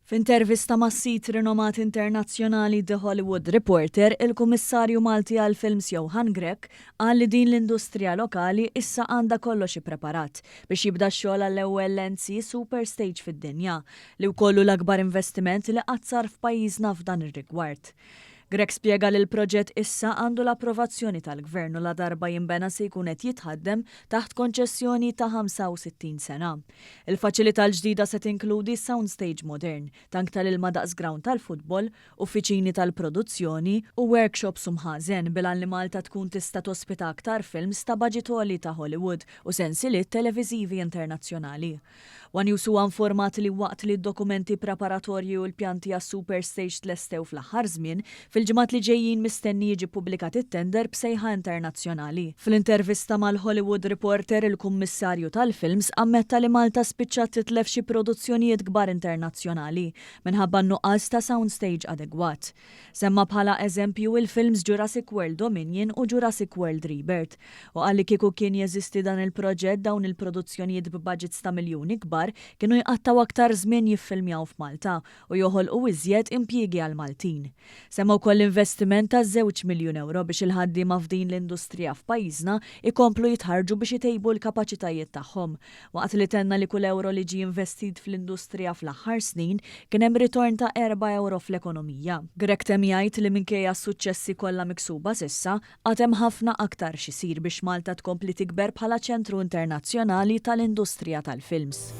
F'intervista ma' sit rinomat internazzjonali The Hollywood Reporter, il-Kummissarju Malti għal-Films Johan Grech qal li din l-industrija lokali issa għandha kollox ippreparat biex jibda x-xogħol għall-ewwel LNC Super Stage fid-dinja li wkollu l-akbar investiment li qatt sar f'pajjiżna f'dan ir-rigward. Grech spjega li l-proġett issa għandu l-approvazzjoni tal-Gvern u la darba jinbena se jkun qed jitħaddem taħt konċessjoni ta' 65 sena. Il-faċilità l-ġdida se tinkludi soundstage modern, tank tal-ilma daqs ground tal-futbol, uffiċini tal-produzzjoni u workshops mħażen bil li Malta tkun tista' tospita aktar films ta' baġit għoli ta' Hollywood u sensiliet televiżivi internazzjonali. One News huwa informat li waqt li d-dokumenti preparatorji u l-pjanti għas Super Stage tlestew fl-aħħar żmien, fil-ġimgħat li ġejjin mistenni jiġi pubblikat it-tender b'sejħa internazzjonali. Fl-intervista mal-Hollywood Reporter, il-Kummissarju tal-Films ammetta li Malta spiċċat titlef xi produzzjonijiet kbar internazzjonali minħabba nuqqas ta' soundstage adegwat. Semma bħala eżempju il-films Jurassic World Dominion u Jurassic World Rebirth u qal li kieku kien jeżisti dan il-proġett dawn il-produzzjonijiet b'budgets ta' miljuni kbar kienu jqattaw aktar żmien jiffilmjaw f'Malta u joħolqu iżjed impjiegi għal Maltin. Semma wkoll investiment ta' €2 miljun biex il-ħaddiema f'din l-industrija f'pajjiżna ikomplu jitħarġu biex itejbu l-kapaċitajiet tagħhom. Waqt li tenna li kull euro li ġie investit fl-industrija fl-aħħar snin kien hemm ritorn ta' €4 fl-ekonomija. Grech temm jgħid li minkejja s-suċċessi kollha miksuba s'issa għad hemm ħafna aktar x'isir biex Malta tkompli tikber bħala ċentru internazzjonali tal-industrija tal-films.